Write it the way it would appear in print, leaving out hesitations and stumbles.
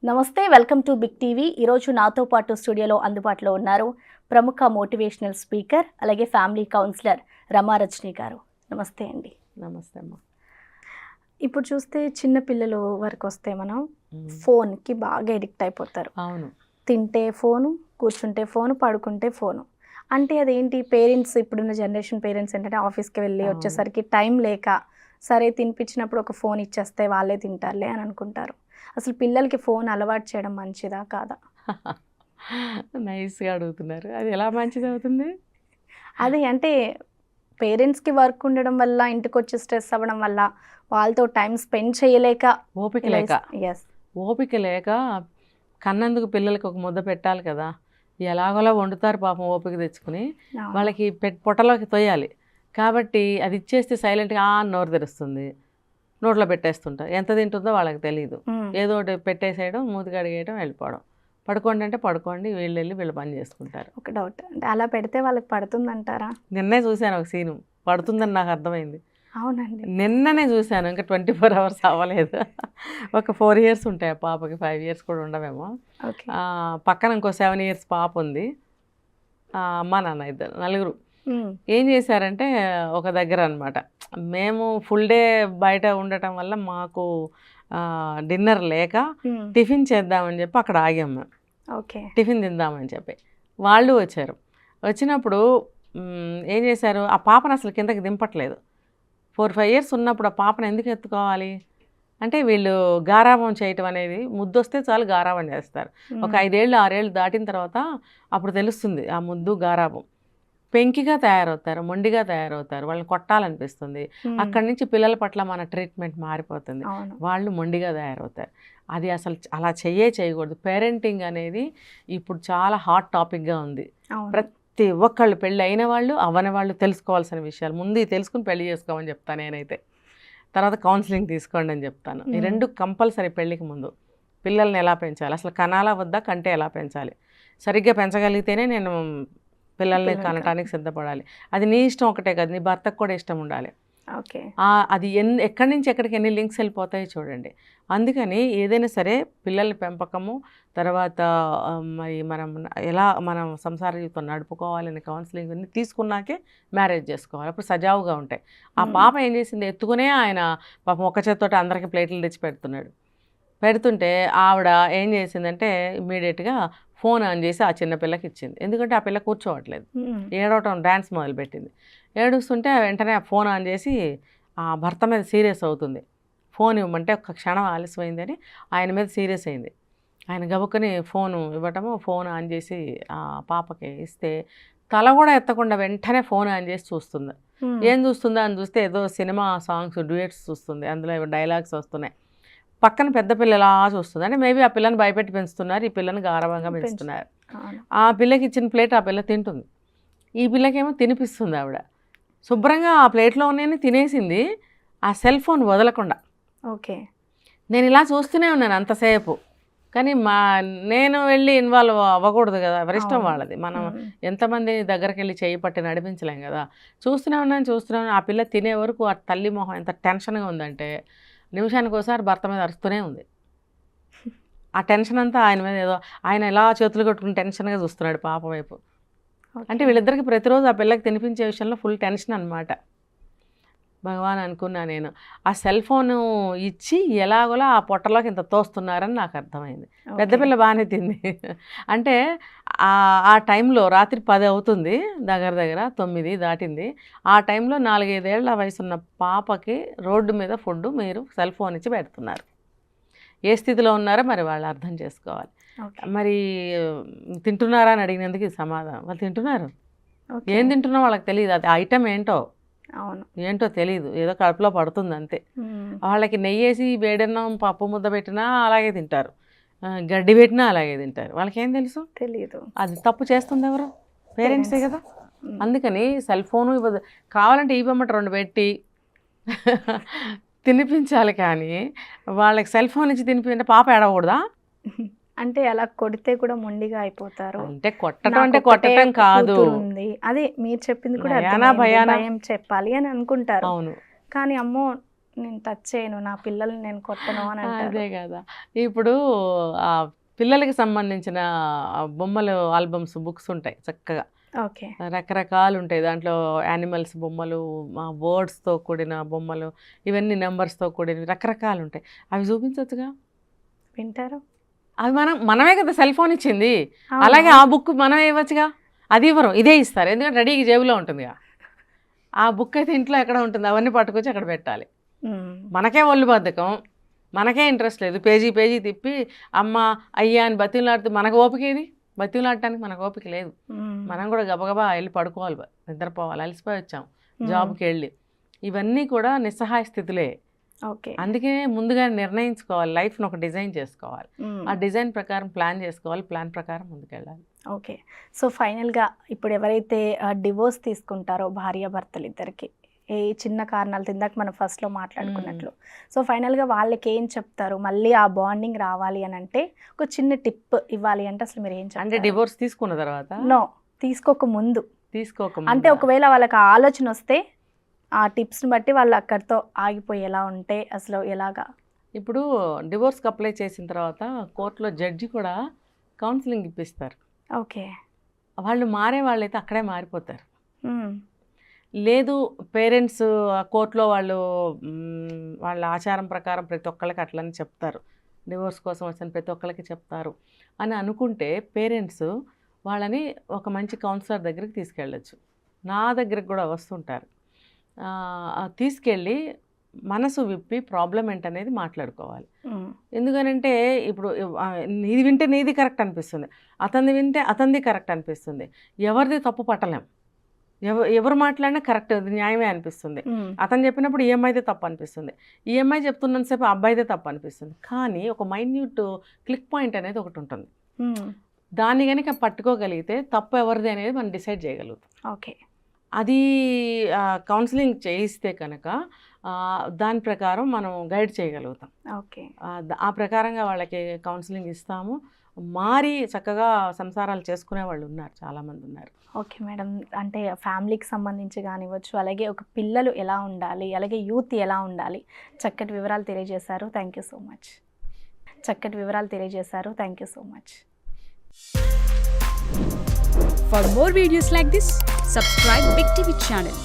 నమస్తే, welcome to big TV. ఈరోజు నాతో పాటు స్టూడియోలో అందుబాటులో ఉన్నారు ప్రముఖ మోటివేషనల్ స్పీకర్ అలాగే ఫ్యామిలీ కౌన్సిలర్ రమారజని గారు. నమస్తే అండి. నమస్తే అమ్మ. ఇప్పుడు చూస్తే చిన్న పిల్లలు వరకు వస్తే మనం ఫోన్కి బాగా ఎడిక్ట్ అయిపోతారు. అవును. తింటే ఫోను, కూర్చుంటే ఫోను, పడుకుంటే ఫోను. అంటే అదేంటి, పేరెంట్స్ ఇప్పుడున్న జనరేషన్ పేరెంట్స్ ఏంటంటే ఆఫీస్కి వెళ్ళి వచ్చేసరికి టైం లేక సరే తినిపించినప్పుడు ఒక ఫోన్ ఇచ్చేస్తే వాళ్ళే తింటారులే అని అనుకుంటారు. అసలు పిల్లలకి ఫోన్ అలవాటు చేయడం మంచిదా కాదా? నైస్గా అడుగుతున్నారు. అది ఎలా మంచిది అవుతుంది? అది అంటే పేరెంట్స్కి వర్క్ ఉండడం వల్ల, ఇంటికి వచ్చి స్ట్రెస్ అవ్వడం వల్ల, వాళ్ళతో టైం స్పెండ్ చేయలేక, ఓపిక లేక కన్నందుకు పిల్లలకి ఒక ముద్ద పెట్టాలి కదా. ఎలాగోలా వండుతారు పాపం ఓపిక తెచ్చుకుని, వాళ్ళకి పొట్టలోకి తొయ్యాలి కాబట్టి అది ఇచ్చేస్తే సైలెంట్గా నోరు తెరుస్తుంది, నోట్లో పెట్టేస్తుంటారు. ఎంత తింటుందో వాళ్ళకి తెలియదు. ఏదో ఒకటి పెట్టేసేయడం, మూతికి అడిగేయడం, వెళ్ళిపోవడం. పడుకోండి అంటే పడుకోండి, వీళ్ళు వెళ్ళి వీళ్ళు పని చేసుకుంటారు. ఒక డౌట్, అంటే అలా పెడితే వాళ్ళకి పడుతుందంటారా? నిన్నే చూశాను ఒక సీను, పడుతుందని నాకు అర్థమైంది. అవునండి, నిన్ననే చూశాను, ఇంకా 24 hours అవ్వలేదు. ఒక 4 years ఉంటాయి ఆ పాపకి, 5 years కూడా ఉండవేమో. పక్కన ఇంకో 7 years పాప ఉంది. అమ్మ నాన్న ఇద్దరు, నలుగురు. ఏం చేశారంటే ఒక దగ్గర అనమాట, మేము ఫుల్ డే బయట ఉండటం వల్ల మాకు డిన్నర్ లేక టిఫిన్ చేద్దామని చెప్పి అక్కడ ఆగాం మేము. టిఫిన్ తిందామని చెప్పి వాళ్ళు వచ్చారు. వచ్చినప్పుడు ఏం చేశారు, ఆ పాపను అసలు కిందకి దింపట్లేదు. 4-5 years ఉన్నప్పుడు ఆ పాపను ఎందుకు ఎత్తుకోవాలి అంటే, వీళ్ళు గారాబం చేయటం అనేది, ముద్దొస్తే చాలు గారాబం చేస్తారు. ఒక 5 ఏళ్ళు 6 ఏళ్ళు దాటిన తర్వాత అప్పుడు తెలుస్తుంది ఆ ముద్దు గారాబం. పెంకిగా తయారవుతారు, మొండిగా తయారవుతారు, వాళ్ళని కొట్టాలనిపిస్తుంది. అక్కడి నుంచి పిల్లల పట్ల మన ట్రీట్మెంట్ మారిపోతుంది, వాళ్ళు మొండిగా తయారవుతారు. అది అసలు అలా చేయకూడదు. పేరెంటింగ్ అనేది ఇప్పుడు చాలా హాట్ టాపిక్గా ఉంది. ప్రతి ఒక్కళ్ళు, పెళ్ళి అయిన వాళ్ళు అవ్వని వాళ్ళు తెలుసుకోవాల్సిన విషయాలు. ముందు తెలుసుకుని పెళ్లి చేసుకోమని చెప్తాను నేనైతే. తర్వాత కౌన్సిలింగ్ తీసుకోండి అని చెప్తాను. ఈ రెండు కంపల్సరీ. పెళ్ళికి ముందు పిల్లల్ని ఎలా పెంచాలి, అసలు కనాలా వద్దా, కంటే ఎలా పెంచాలి, సరిగ్గా పెంచగలిగితేనే నేను పిల్లల్ని కనటానికి సిద్ధపడాలి. అది నీ ఇష్టం ఒకటే కదా, నీ భర్తకు కూడా ఇష్టం ఉండాలి. అది ఎక్కడి నుంచి ఎక్కడికి ఎన్ని లింక్స్ వెళ్ళిపోతాయో చూడండి. అందుకని ఏదైనా సరే పిల్లల పెంపకము, తర్వాత మరి మనం సంసార జీవితం నడుపుకోవాలని కౌన్సిలింగ్ అన్ని తీసుకున్నాకే మ్యారేజ్ చేసుకోవాలి. అప్పుడు సజావుగా ఉంటాయి. ఆ పాప ఏం చేసింది, ఎత్తుకునే ఆయన పాపం ఒక్క చేత్తోటి అందరికీ ప్లేట్లు తెచ్చి పెడుతుంటే ఆవిడ ఏం చేసిందంటే ఇమ్మీడియట్గా ఫోన్ ఆన్ చేసి ఆ చిన్న పిల్లకి ఇచ్చింది. ఎందుకంటే ఆ పిల్ల కూర్చోవట్లేదు, ఏడవటం, డ్యాన్స్ మొదలుపెట్టింది. ఏడుస్తుంటే వెంటనే ఆ ఫోన్ ఆన్ చేసి ఆ భర్త మీద సీరియస్ అవుతుంది. ఫోన్ ఇవ్వమంటే ఒక్క క్షణం ఆలస్యమైందని ఆయన మీద సీరియస్ అయింది. ఆయన గబుక్కని ఫోను ఇవ్వటము, ఫోన్ ఆన్ చేసి ఆ పాపకి ఇస్తే తల కూడా ఎత్తకుండా వెంటనే ఫోన్ ఆన్ చేసి చూస్తుంది. ఏం చూస్తుందా అని చూస్తే ఏదో సినిమా సాంగ్స్, డ్యూయట్స్ చూస్తుంది. అందులో డైలాగ్స్ వస్తున్నాయి. పక్కన పెద్ద పిల్ల ఎలా చూస్తుంది అంటే మేబీ ఆ పిల్లని భయపెట్టి పెంచుతున్నారు, ఈ పిల్లని గారవంగా పెంచుతున్నారు. ఆ పిల్లకి ఇచ్చిన ప్లేట్ ఆ పిల్ల తింటుంది, ఈ పిల్లకేమో తినిపిస్తుంది ఆవిడ. శుభ్రంగా ఆ ప్లేట్లో ఉన్నాయని తినేసింది, ఆ సెల్ ఫోన్ వదలకుండా. నేను ఇలా చూస్తూనే ఉన్నాను అంతసేపు. కానీ నేను వెళ్ళి ఇన్వాల్వ్ అవ్వకూడదు కదా, ఎవరిష్టం వాళ్ళది. మనం ఎంతమంది దగ్గరికి వెళ్ళి చేయి పట్టి నడిపించలేం కదా. చూస్తూనే ఉన్నాను. ఆ పిల్ల తినే వరకు ఆ తల్లి మొహం ఎంత టెన్షన్గా ఉందంటే, నిమిషానికి ఒకసారి భర్త మీద అరుస్తూనే ఉంది. ఆ టెన్షన్ అంతా ఆయన మీద, ఏదో ఆయన ఎలా చేతులు కట్టుకుని టెన్షన్గా చూస్తున్నాడు పాప వైపు. అంటే వీళ్ళిద్దరికి ప్రతిరోజు ఆ పిల్లకి తినిపించే విషయంలో ఫుల్ టెన్షన్ అనమాట. భగవాన్ అనుకున్నా నేను. ఆ సెల్ ఫోను ఇచ్చి ఎలాగోలా ఆ పొట్టలోకి ఇంత తోస్తున్నారని నాకు అర్థమైంది. పెద్ద పిల్ల బాగానే తింది. అంటే ఆ టైంలో రాత్రి 10 అవుతుంది, దగ్గర 9 దాటింది. ఆ టైంలో 4-5 ఏళ్ల వయసున్న పాపకి రోడ్డు మీద ఫుడ్ మీరు సెల్ ఫోన్ ఇచ్చి పెడుతున్నారు. ఏ స్థితిలో ఉన్నారో మరి వాళ్ళు అర్థం చేసుకోవాలి. మరి తింటున్నారా అని అడిగినందుకు ఇది సమాధానం. వాళ్ళు తింటున్నారు. ఏం తింటున్నా వాళ్ళకి తెలియదు, అది ఐటమ్ ఏంటో తెలియదు, ఏదో కడుపులో పడుతుంది అంతే. వాళ్ళకి నెయ్యేసి వేడన్నం పప్పు ముద్ద పెట్టినా అలాగే తింటారు, గడ్డి పెట్టినా అలాగే తింటారు. వాళ్ళకి ఏం తెలుసు, తెలియదు. అది తప్పు చేస్తుంది ఎవరు, పేరెంట్సే కదా. అందుకని సెల్ ఫోను ఇవ్వదు. కావాలంటే ఇవ్వమంటే 2 పెట్టి తినిపించాలి, కానీ వాళ్ళకి సెల్ ఫోన్ ఇచ్చి తినిపించే పాప ఏడవకూడదా? అంటే అలా కొడితే కూడా మొండిగా అయిపోతారు. అంటే కొట్టడం కాదు, అదే మీరు చెప్పింది కూడా భయం చెప్పాలి అని అనుకుంటారు. అవును. కానీ అమ్మో నేను టచ్ చేయను, నా పిల్లల్ని నేను కొట్టను అని అంటారు. అదే కదా. ఇప్పుడు ఆ పిల్లలకి సంబంధించిన బొమ్మలు ఆల్బమ్స్, బుక్స్ ఉంటాయి చక్కగా. ఓకే. రకరకాలు ఉంటాయి దాంట్లో. యానిమల్స్ బొమ్మలు, వర్డ్స్తో కూడిన బొమ్మలు, ఇవన్నీ నెంబర్స్తో కూడినవి రకరకాలు ఉంటాయి. అవి చూపించవచ్చుగా. వింటారు. అవి మనమే కదా సెల్ ఫోన్ ఇచ్చింది. అవును. అలాగే ఆ బుక్ మనమే ఇవ్వచ్చుగా. అది ఇవ్వరు, ఇదే ఇస్తారు. ఎందుకంటే రెడీగా జేబులో ఉంటుందిగా. ఆ బుక్ అయితే ఇంట్లో ఎక్కడ ఉంటుంది, అవన్నీ పట్టుకొచ్చి అక్కడ పెట్టాలి. మనకే ఒళ్ళు బద్ధకం, మనకే ఇంట్రెస్ట్ లేదు. పేజీ పేజీ తిప్పి అమ్మ అయ్యా అని బతిలాడితే మనకు ఓపిక ఏది? బతిలాడటానికి మనకు ఓపిక లేదు. మనం కూడా గబగబా వెళ్ళి పడుకోవాలి, నిద్రపోవాలి. అలసిపోయి వచ్చాం జాబ్కి వెళ్ళి. ఇవన్నీ కూడా నిస్సహాయ స్థితిలే. ఓకే. అందుకే ముందుగా నిర్ణయించుకోవాలి, లైఫ్ను ఒక డిజైన్ చేసుకోవాలి. ఆ డిజైన్ ప్రకారం ప్లాన్ చేసుకోవాలి, ప్లాన్ ప్రకారం ముందుకెళ్ళాలి. ఓకే. సో ఫైనల్గా ఇప్పుడు ఎవరైతే డివోర్స్ తీసుకుంటారో భార్యాభర్తలు ఇద్దరికి, ఏ చిన్న కారణాలు ఇందాక మనం ఫస్ట్లో మాట్లాడుకున్నట్లు, సో ఫైనల్గా వాళ్ళకి ఏం చెప్తారు? మళ్ళీ ఆ బాండింగ్ రావాలి అని అంటే ఒక చిన్న టిప్ ఇవ్వాలి అంటే అసలు మీరు ఏం చెప్తారు? అంటే డివోర్స్ తీసుకున్న తర్వాత? నో, తీసుకోక ముందు. అంటే ముందు ఒకవేళ వాళ్ళకి ఆ ఆలోచన వస్తే ఆ టిప్స్ని బట్టి వాళ్ళు అక్కడితో ఆగిపోయేలా ఉంటే అసలు ఎలాగా? ఇప్పుడు డివోర్స్కి అప్లై చేసిన తర్వాత కోర్టులో జడ్జి కూడా కౌన్సిలింగ్ ఇప్పిస్తారు. ఓకే. వాళ్ళు మారే వాళ్ళైతే అక్కడే మారిపోతారు. లేదు పేరెంట్స్ కోర్టులో వాళ్ళు వాళ్ళ ఆచారం ప్రకారం ప్రతి ఒక్కళ్ళకి అట్లని చెప్తారు, డివోర్స్ కోసం వచ్చిన ప్రతి ఒక్కళ్ళకి చెప్తారు అని అనుకుంటే పేరెంట్స్ వాళ్ళని ఒక మంచి కౌన్సిలర్ దగ్గరికి తీసుకెళ్ళచ్చు. నా దగ్గరికి కూడా వస్తుంటారు. తీసుకెళ్ళి మనసు విప్పి ప్రాబ్లం ఏంటనేది మాట్లాడుకోవాలి. ఎందుకనంటే ఇప్పుడు నీది వింటే నీది కరెక్ట్ అనిపిస్తుంది, అతన్ని వింటే అతనిది కరెక్ట్ అనిపిస్తుంది. ఎవరిది తప్పు పట్టలేం. ఎవరు మాట్లాడినా కరెక్ట్, న్యాయమే అనిపిస్తుంది. అతను చెప్పినప్పుడు ఈఎంఐదే తప్పు అనిపిస్తుంది, ఈఎంఐ చెప్తున్నంతసేపు అబ్బాయిదే తప్పు అనిపిస్తుంది. కానీ ఒక మైన్యూట్ క్లిక్ పాయింట్ అనేది ఒకటి ఉంటుంది. దాన్ని కనుక పట్టుకోగలిగితే తప్పు ఎవరిది అనేది మనం డిసైడ్ చేయగలుగుతాం. ఓకే. అది కౌన్సిలింగ్ చేయిస్తే కనుక దాని ప్రకారం మనం గైడ్ చేయగలుగుతాం. ఓకే. ఆ ప్రకారంగా వాళ్ళకి కౌన్సిలింగ్ ఇస్తాము. మారి చక్కగా సంసారాలు చేసుకునే వాళ్ళు ఉన్నారు, చాలామంది ఉన్నారు. ఓకే మేడం, అంటే ఫ్యామిలీకి సంబంధించి కానివ్వచ్చు, అలాగే ఒక పిల్లలు ఎలా ఉండాలి, అలాగే యూత్ ఎలా ఉండాలి, చక్కటి వివరాలు తెలియజేశారు. Thank you so much. చక్కటి వివరాలు తెలియజేశారు. Thank you so much. For more videos like this, subscribe Big TV channel.